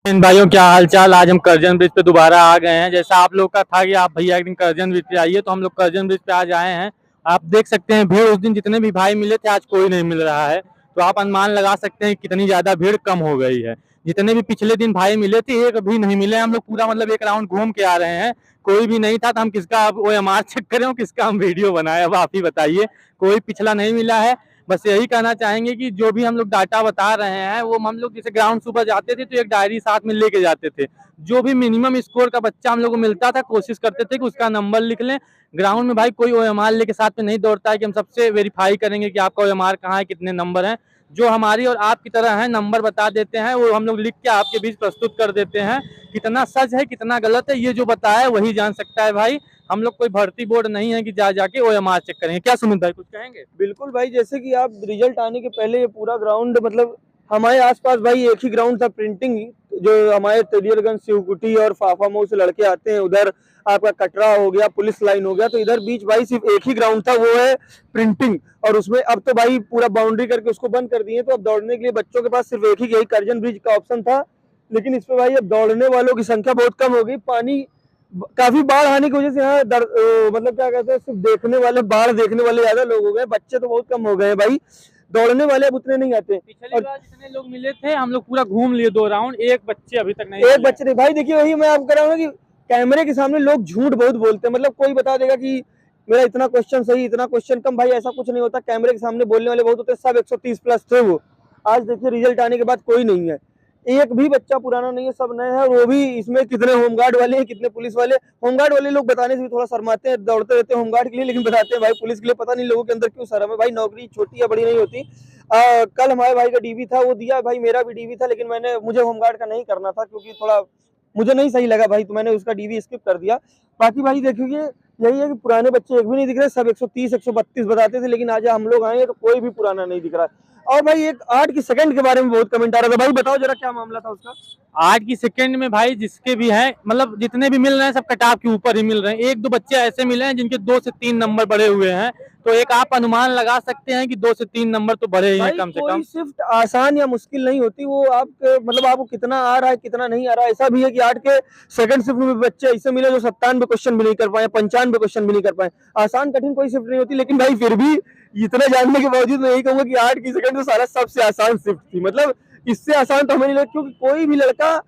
इन भाइयों क्या हाल चाल। आज हम करजन ब्रिज पे दोबारा आ गए हैं। जैसा आप लोग का था कि आप भैया एक दिन करजन ब्रिज पे आइए, तो हम लोग करजन ब्रिज पे आज आए हैं। आप देख सकते हैं भीड़ उस दिन जितने भी भाई मिले थे आज कोई नहीं मिल रहा है। तो आप अनुमान लगा सकते हैं कितनी ज्यादा भीड़ कम हो गई है। जितने भी पिछले दिन भाई मिले थे एक भी नहीं मिले। हम लोग पूरा मतलब एक राउंड घूम के आ रहे हैं, कोई भी नहीं था। तो हम किसका अब OMR चेक करें और किसका हम वीडियो बनाए, अब आप ही बताइए। कोई पिछला नहीं मिला है। बस यही कहना चाहेंगे कि जो भी हम लोग डाटा बता रहे हैं वो हम लोग जैसे ग्राउंड सुपर जाते थे तो एक डायरी साथ में लेके जाते थे। जो भी मिनिमम स्कोर का बच्चा हम लोग को मिलता था कोशिश करते थे कि उसका नंबर लिख लें। ग्राउंड में भाई कोई OMR लेके साथ में नहीं दौड़ता है कि हम सबसे वेरीफाई करेंगे कि आपका OMR कहाँ है, कितने नंबर हैं। जो हमारी और आपकी तरह है नंबर बता देते हैं, वो हम लोग लिख के आपके बीच प्रस्तुत कर देते हैं। कितना सच है कितना गलत है ये जो बताया है वही जान सकता है भाई। हम लोग कोई भर्ती बोर्ड नहीं है कि जा जाके OMR चेक करेंगे। क्या सुमित भाई कुछ कहेंगे? बिल्कुल भाई, जैसे कि आप रिजल्ट आने के पहले ये पूरा ग्राउंड मतलब हमारे आसपास भाई एक ही ग्राउंड था प्रिंटिंग, जो हमारे तेलियरगंज शिवकुटी और फाफा मऊ से लड़के आते हैं, उधर आपका कटरा हो गया, पुलिस लाइन हो गया, तो इधर बीच भाई सिर्फ एक ही ग्राउंड था, वो है प्रिंटिंग। और उसमें अब तो भाई पूरा बाउंड्री करके उसको बंद कर दिए, तो अब दौड़ने के लिए बच्चों के पास सिर्फ एक ही यही करजन ब्रिज का ऑप्शन था। लेकिन इस पे भाई अब दौड़ने वालों की संख्या बहुत कम हो गई। पानी काफी बाढ़ आने की वजह से यहाँ मतलब क्या कहते हैं, सिर्फ देखने वाले, बाढ़ देखने वाले ज्यादा लोग हो गए, बच्चे तो बहुत कम हो गए भाई, दौड़ने वाले अब उतने नहीं आते। पिछली बार जितने लोग मिले थे हम लोग पूरा घूम लिए 2 राउंड, एक बच्चे अभी तक नहीं एक मिले। बच्चे नहीं भाई, देखिए वही मैं आपको कह रहा हूँ कि कैमरे के सामने लोग झूठ बहुत बोलते हैं। मतलब कोई बता देगा कि मेरा इतना क्वेश्चन सही, इतना क्वेश्चन कम, भाई ऐसा कुछ नहीं होता। कैमरे के सामने बोलने वाले बहुत होते हैं, सब 130 प्लस थे वो। आज देखिए रिजल्ट आने के बाद कोई नहीं है, एक भी बच्चा पुराना नहीं है, सब नए हैं। वो भी इसमें कितने होमगार्ड वाले हैं, कितने पुलिस वाले। होमगार्ड वाले लोग बताने से भी थोड़ा शर्माते हैं, दौड़ते रहते हैं होमगार्ड के लिए, लेकिन बताते हैं भाई पुलिस के लिए। पता नहीं लोगों के अंदर क्यों शर्म है भाई, नौकरी छोटी या बड़ी नहीं होती। कल हमारे भाई का डीवी था, वो दिया भाई, मेरा भी डीवी था, लेकिन मुझे होमगार्ड का नहीं करना था क्योंकि थोड़ा मुझे नहीं सही लगा भाई, तो मैंने उसका डीवी स्किप कर दिया। बाकी भाई देखिए यही है कि पुराने बच्चे एक भी नहीं दिख रहे, सब 130 132 बताते थे, लेकिन आज हम लोग आए हैं तो कोई भी पुराना नहीं दिख रहा है। और भाई एक 8 की सेकंड के बारे में बहुत कमेंट आ रहा था, भाई बताओ जरा क्या मामला था उसका। 8 की सेकंड में भाई जिसके भी हैं मतलब जितने भी मिल रहे हैं सब कटाव के ऊपर ही मिल रहे हैं। एक दो बच्चे ऐसे मिले हैं जिनके 2 से 3 नंबर बढ़े हुए हैं। तो एक आप अनुमान लगा सकते हैं कि 2 से 3 नंबर तो बढ़े ही हैं कम से कम। शिफ्ट आसान या मुश्किल नहीं होती, वो आप मतलब आपको कितना आ रहा है कितना नहीं आ रहा है। ऐसा भी है कि 8 के सेकंड शिफ्ट में बच्चे ऐसे मिले जो 97 क्वेश्चन भी नहीं कर पाए, 95 क्वेश्चन भी नहीं कर पाए। आसान कठिन कोई शिफ्ट नहीं होती, लेकिन भाई फिर भी इतना जानने के बावजूद मैं यही कहूंगा कि 8 की सेकंड तो सारा सबसे आसान शिफ्ट थी। मतलब इससे आसान तो हमें नहीं लगा, क्योंकि कोई भी लड़का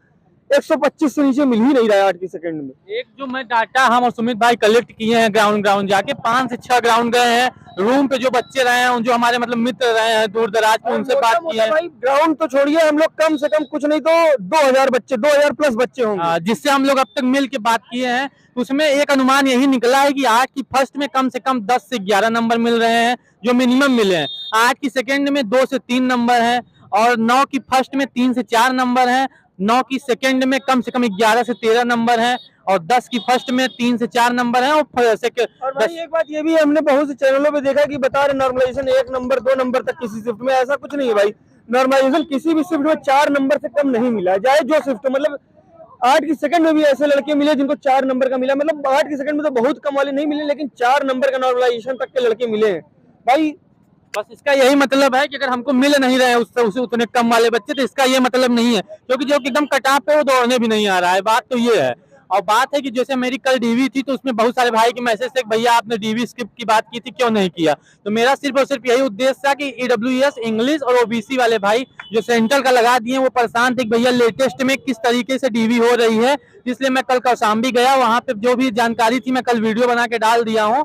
125 से नीचे मिल ही नहीं रहा है 8 की सेकंड में। एक जो मैं डाटा हम और सुमित भाई कलेक्ट किए हैं ग्राउंड ग्राउंड जाके 5 से 6 ग्राउंड गए हैं। रूम पे जो बच्चे रहे हैं जो हमारे मतलब मित्र रहे हैं दूर दराज के, उनसे बात की है। भाई ग्राउंड तो छोड़िए, हम लोग कम से कम कुछ नहीं तो 2000 बच्चे, 2000 प्लस बच्चे होंगे जिससे हम लोग अब तक मिल के बात किए हैं। उसमें एक अनुमान यही निकला है कि 8 की फर्स्ट में कम से कम 10 से 11 नंबर मिल रहे हैं जो मिनिमम मिले हैं। 8 की सेकंड में 2 से 3 नंबर है और 9 की फर्स्ट में 3 से 4 नंबर है। 9 की सेकंड में कम से कम 11 से 13 नंबर है और 10 की फर्स्ट में 3 से 4 नंबर है। और भाई एक बात ये भी हमने बहुत से चैनलों पे देखा कि बता रहे नॉर्मलाइजेशन 1 नंबर 2 नंबर तक किसी शिफ्ट में, ऐसा कुछ नहीं है भाई। नॉर्मलाइजेशन किसी भी शिफ्ट में 4 नंबर से कम नहीं मिला है, चाहे जो शिफ्ट। मतलब 8 की सेकंड में भी ऐसे लड़के मिले जिनको 4 नंबर का मिला। मतलब 8 की सेकंड में तो बहुत कम वाले नहीं मिले, लेकिन 4 नंबर का नॉर्मलाइजेशन तक के लड़के मिले हैं भाई। बस इसका यही मतलब है कि अगर हमको मिल नहीं रहे उससे उतने कम वाले बच्चे, तो इसका ये मतलब नहीं है क्योंकि जो एकदम कटाव पे वो दौड़ने भी नहीं आ रहा है। बात तो ये है। और बात है कि जैसे मेरी कल डीवी थी तो उसमें बहुत सारे भाई के मैसेज थे भैया आपने डीवी स्किप की बात की थी क्यों नहीं किया। तो मेरा सिर्फ और सिर्फ यही उद्देश्य था कि EWS इंग्लिश और OBC वाले भाई जो सेंट्रल का लगा दिए वो परेशान थे कि भैया लेटेस्ट में किस तरीके से डीवी हो रही है। इसलिए मैं कल कौशाम्बी गया, वहां पे जो भी जानकारी थी मैं कल वीडियो बना के डाल दिया हूँ।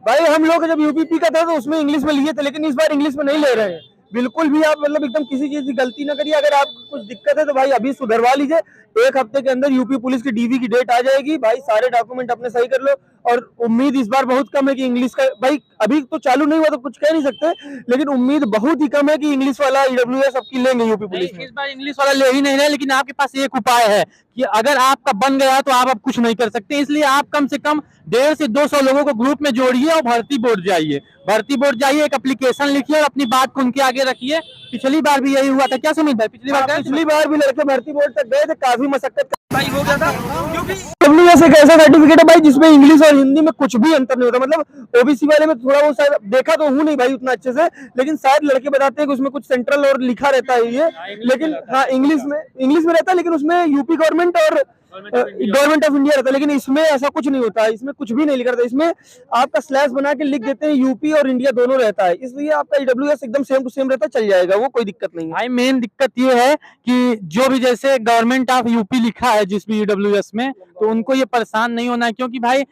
भाई हम लोग जब यूपीपी का था तो उसमें इंग्लिश में लिए थे, लेकिन इस बार इंग्लिश में नहीं ले रहे हैं। बिल्कुल भी आप मतलब एकदम किसी चीज की गलती ना करिए। अगर आपको कुछ दिक्कत है तो भाई अभी सुधरवा लीजिए। 1 हफ्ते के अंदर यूपी पुलिस की डीवी की डेट आ जाएगी भाई, सारे डॉक्यूमेंट अपने सही कर लो। और उम्मीद इस बार बहुत कम है कि इंग्लिश का, भाई अभी तो चालू नहीं हुआ तो कुछ कह नहीं सकते, लेकिन उम्मीद बहुत ही कम है कि इंग्लिश वाला EWS सबकी लेंगे यूपी पुलिस में। इस बार इंग्लिश वाला ले ही नहीं रहे, लेकिन आपके पास एक उपाय है कि अगर आपका बन गया तो आप अब कुछ नहीं कर सकते। इसलिए आप कम से कम 150 से 200 लोगों को ग्रुप में जोड़िए और भर्ती बोर्ड जाइए। भर्ती बोर्ड जाइए, एक एप्लीकेशन लिखिए और अपनी बात को उनके आगे रखिए। पिछली बार भी यही हुआ था क्या सुमित भाई? पिछली बार गए थे? पिछली बार भी लड़के भर्ती बोर्ड तक गए थे, काफी मशक्कत भाई हो गया था, क्योंकि डब्ल्यूएस एक ऐसा सर्टिफिकेट है भाई जिसमें इंग्लिश और हिंदी में कुछ भी अंतर नहीं होता। मतलब ओबीसी वाले में थोड़ा वो शायद देखा तो हूँ नहीं भाई उतना अच्छे से, लेकिन शायद लड़के बताते हैं कि उसमें कुछ सेंट्रल और लिखा रहता है ये, लेकिन हाँ इंग्लिश में रहता है, लेकिन उसमें यूपी गवर्नमेंट और गवर्नमेंट ऑफ इंडिया रहता है, लेकिन इसमें ऐसा कुछ नहीं होता है, इसमें कुछ भी नहीं लिखा रहता, इसमें आपका स्लैश बना के लिख देते हैं यूपी और इंडिया दोनों रहता है, इसलिए आपका ईडब्ल्यूएस एकदम सेम टू सेम रहता है, चल जाएगा वो, कोई दिक्कत नहीं है भाई। मेन दिक्कत ये है कि जो भी जैसे गवर्नमेंट ऑफ यूपी लिखा है जिस भी ईडब्ल्यूएस में, तो उनको ये परेशान नहीं होना है, क्योंकि भाई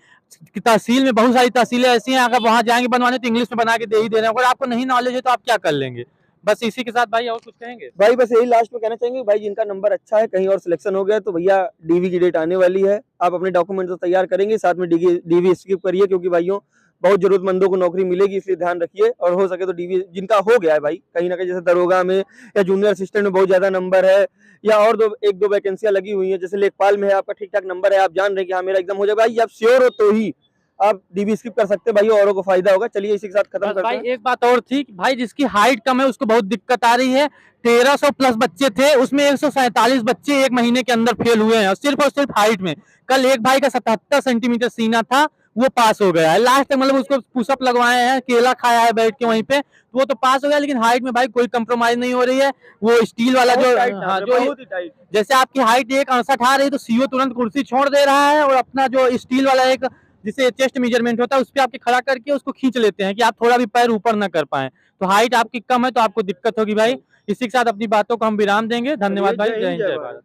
तहसील में बहुत सारी तहसीलें ऐसी हैं, अगर वहां जाएंगे बनवाने तो इंग्लिश में बना के दे ही दे रहे हैं, अगर आपको नहीं नॉलेज है तो आप क्या कर लेंगे। बस इसी के साथ भाई और कुछ कहेंगे? भाई बस यही लास्ट में कहना चाहेंगे भाई, जिनका नंबर अच्छा है कहीं और सिलेक्शन हो गया तो भैया डीवी की डेट आने वाली है, आप अपने डॉक्यूमेंट्स तैयार करेंगे, साथ में डीवी स्किप करिए, क्योंकि भाइयों बहुत जरूरतमंदों को नौकरी मिलेगी, इसलिए ध्यान रखिए, और हो सके तो डीवी जिनका हो गया है भाई कहीं ना कहीं, जैसे दरोगा में या जूनियर असिस्टेंट में बहुत ज्यादा नंबर है, या और एक दो वैकेंसियां लगी हुई है, जैसे लेखपाल में है आपका ठीक ठाक नंबर है, आप जान रहे हैं कि हाँ मेरा एकदम हो जाएगा भाई, आप श्योर हो तो ही आप डीबी स्किप कर सकते हैं भाई, औरों को फायदा होगा। चलिए इसी के साथ खत्म करते भाई हैं। एक बात और थी भाई, जिसकी हाइट कम है उसको बहुत दिक्कत आ रही है। 1300 प्लस बच्चे थे, उसमें 147 बच्चे एक महीने के अंदर फेल हुए हैं, और सिर्फ हाइट में। कल एक भाई का 77 सेंटीमीटर सीना था, वो पास हो गया है लास्ट तक, मतलब उसको पुशअप लगवाए हैं, केला खाया है बैठ के वहीं पे, तो वो तो पास हो गया, लेकिन हाइट में भाई कोई कंप्रोमाइज नहीं हो रही है। वो स्टील वाला जो जैसे आपकी हाइट 168 आ रही है तो सीओ तुरंत कुर्सी छोड़ दे रहा है, और अपना जो स्टील वाला एक जिसे चेस्ट मेजरमेंट होता है उस पर आपके खड़ा करके उसको खींच लेते हैं कि आप थोड़ा भी पैर ऊपर ना कर पाए। तो हाइट आपकी कम है तो आपको दिक्कत होगी भाई। इसी के साथ अपनी बातों को हम विराम देंगे। धन्यवाद भाई, जय हिंद जय भारत।